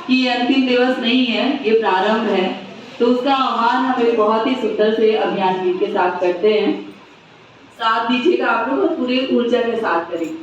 कि ये अंतिम दिवस नहीं है, ये प्रारंभ है। तो उसका आह्वान हम एक बहुत ही सुंदर से अभियान गीत के साथ करते हैं। साथ दीजिएगा आप लोग और पूरी ऊर्जा के साथ करेंगे।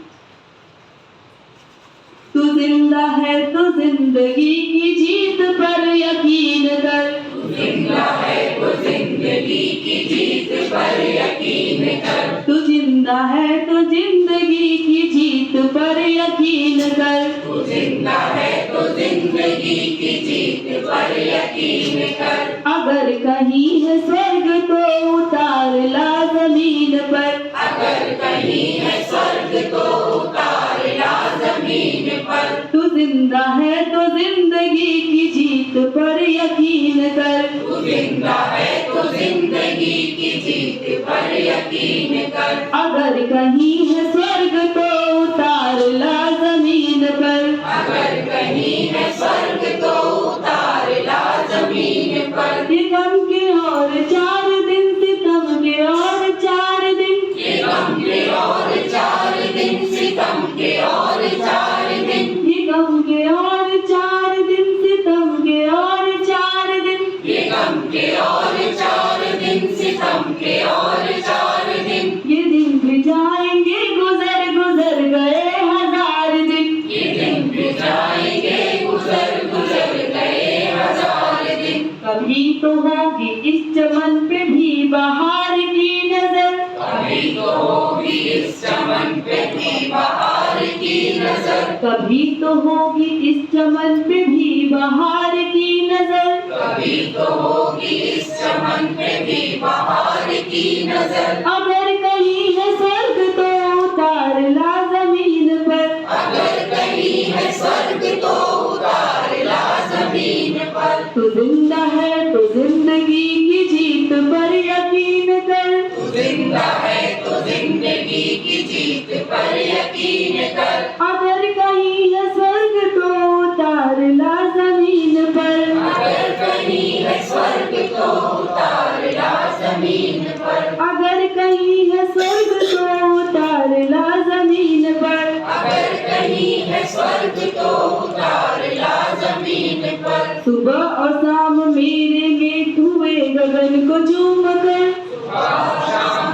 तू जिंदा है तो जिंदगी की जीत पर यकीन कर, तू जिंदा है तो जिंदगी की जीत पर यकीन कर, तू जिंदा है तो जिंदगी की जीत पर यकीन कर, तू जिंदा है तो जिंदगी की जीत पर यकीन कर। अगर कहीं है स्वर्ग तो उतार ला जमीन पर, अगर कहीं है स्वर्ग तो उतार ला जमीन पर, तू जिंदा है तो जिंदगी की जीत पर यकीन कर, तू जिंदा है तो जिंदगी की जीत पर यकीन कर। अगर कहीं है स्वर्ग तो उतार ला जमीन पर, अगर कहीं है स्वर्ग तो उतार ला जमीन पर। ये गम के और 4 दिन, सितम के और 4 दिन, ये गम के और 4 दिन, सितम के और 4 दिन, ये गम के और 4 दिन, सितम के और 4 दिन, ये गम के और 4 दिन, सितम के और 4 दिन। ये दिन भी जाएंगे गुजर गुजर गए 1000 दिन, ये दिन भी जाएंगे गुजर गुजर गए 1000 दिन। कभी तो होगी इस चमन पे भी बहार की नजर, कभी तो होगी इस चमन पे भी बहार की नजर, कभी तो होगी इस चमन पे भी बहार की नजर, कभी तो होगी इस चमन पे भी बहार की नजर। अगर कहीं है स्वर्ग तो उतार ला जमीन पर, अगर कहीं है स्वर्ग तो उतार ला जमीन पर, तू जिंदा है तो जिंदगी की जीत पर यकीन कर, तू जिंदा है तो जिंदगी की जीत पर यकीन कर। अगर कहीं है स्वर्ग तो उतार ला जमीन पर, अगर कहीं है स्वर्ग तो उतार ला जमीन पर, अगर कहीं है स्वर्ग तो उतार ला जमीन पर, अगर कहीं है स्वर्ग तो उतार ला जमीन पर। सुबह और शाम मेरे में हुए गगन को झूम कर, सुबह और शाम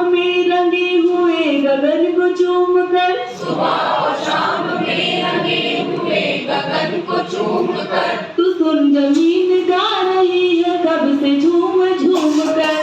में रंगे हुए गगन को झूम कर, सुबह और शाम में रंगे हुए गगन को चूम कर, तू सुन जमीन गा रही है कब से झूम झूम कर,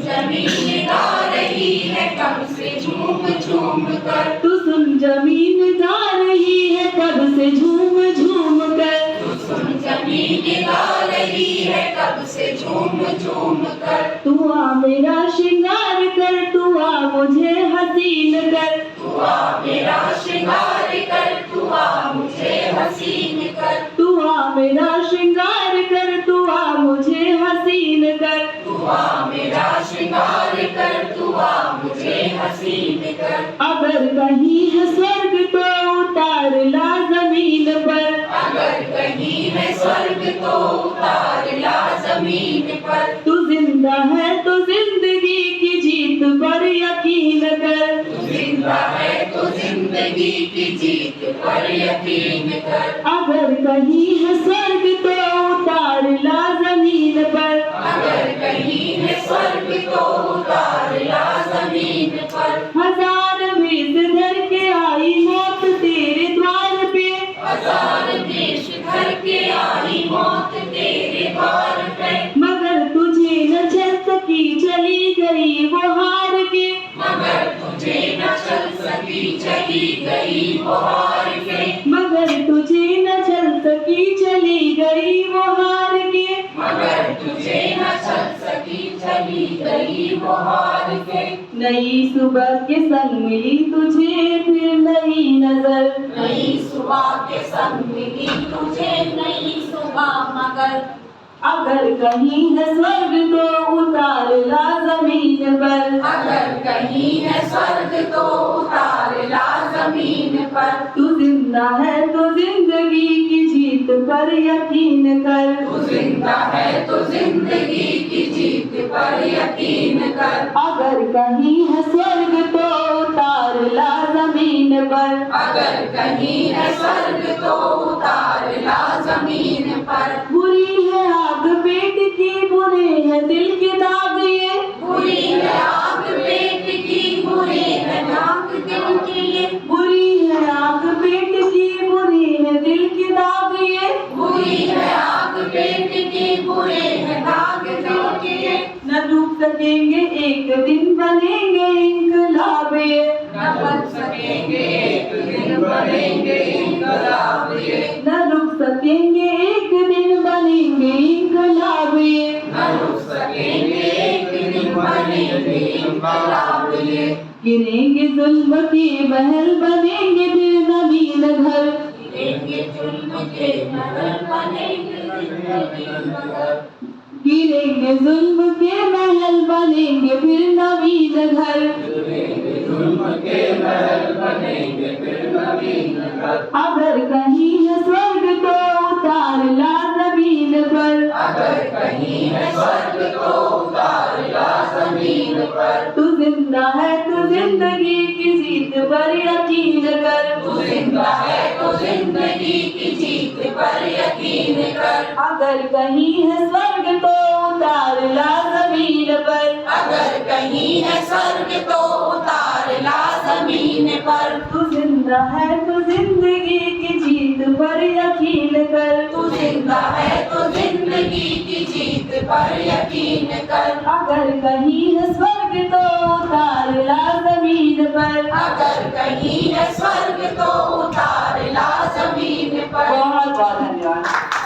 जमीन गा रही है कब से झूम झूम कर, तू सुन जमीन गा रही है कब से झूम झूम कर, सुन जमीन गा रही है कब से झूम झूम कर। तू आ मेरा श्रृंगार कर, तू आ मुझे हसीन कर, तू आ मेरा श्रृंगार कर, तू आ मुझे हसीन कर, तू आ मेरा श्रृंगार कर, तू आ मुझे हसीन कर, तू आ मेरा श्रृंगार कर, तू आ मुझे हसीन कर। अगर कहीं है स्वर्ग तो उतार ला जमीन पर, अगर कहीं है स्वर्ग तो उतार ला जमीन पर, तू जिंदा है तो जिंदगी की जीत पर यकीन कर, तू जिंदा है तो जिंदगी की जीत पर यकीन कर। अगर कहीं है स्वर्ग तो उतार ला जमीन पर, अगर कहीं है स्वर्ग तो उतार ला जमीन पर, 1000 वेश धर के आई मौत तेरे द्वार पे, 1000 देश घर के आई मौत तेरे द्वार पे, मगर तुझे न चल सकी चली गई वो हार के, मगर तुझे न चल सकी चली गई वो हार के, मगर तुझे न चल सकी चली गई वो हार के, मगर तुझे न चल सकी चली गई वो हार के। नई सुबह के संग मिली तुझे फिर नई नजर, नई सुबह के संग मिली तुझे नई सुबह, मगर अगर कहीं है स्वर्ग तो उतार ला जमीन पर, अगर कहीं है स्वर्ग तो उतार ला जमीन पर, तू जिंदा है तो जिंदगी की जीत पर यकीन कर, तू जिंदा है तो जिंदगी की जीत पर यकीन कर। अगर कहीं है स्वर्ग तो उतार ला जमीन जमीन पर। अगर कहीं है स्वर्ग तो उतार ला जमीन पर। बुरी है आग पेट की, बुरे है दिल के दाग ये। बुरी है आग पेट की, बुरे है दाग दिल के ये। बुरी है आग पेट की, बुरी है दिल के दाग ये। बुरी है आग पेट की, बुरे है दाग दिल के ये। न रुक सकेंगे एक दिन बनेंगे इनकलाब ये। न बच सकेंगे एक दिन बनेंगे इनकलाब ये। न रुक सकेंगे एक दिन बनेंगे इनकलाब ये। न रुक सकेंगे एक दिन बनेंगे इनकलाब ये। गिरेंगे जुल्म के महल बनेंगे फिर नवीन घर। गिरेंगे जुल्म के महल बनेंगे जिंदगी मगर। गिरेंगे जुल्म के महल बनेंगे फिर नवीन घर। जुल्म के महल बनेंगे फिर नवीन घर। अगर कहीं है स्वर्ग तो उतार ला जमीन पर। अगर कहीं है स्वर्ग तो उतार ला जमीन पर। तू जिंदा है तो जिंदगी की जीत पर यकीन कर। तू जिंदा है तो जिंदगी की जीत पर यकीन कर। अगर कहीं है स्वर्ग तो उतार ला जमीन पर। अगर कहीं है स्वर्ग तो उतार ला जमीन पर। तू जिंदा है तो जिंदगी की जीत पर यकीन कर। तू जिंदा है तो जिंदगी की जीत पर यकीन कर। अगर कहीं है स्वर्ग तो उतार ला जमीन पर। अगर कहीं है स्वर्ग तो उतार ला जमीन पर। बहुत बहुत धन्यवाद।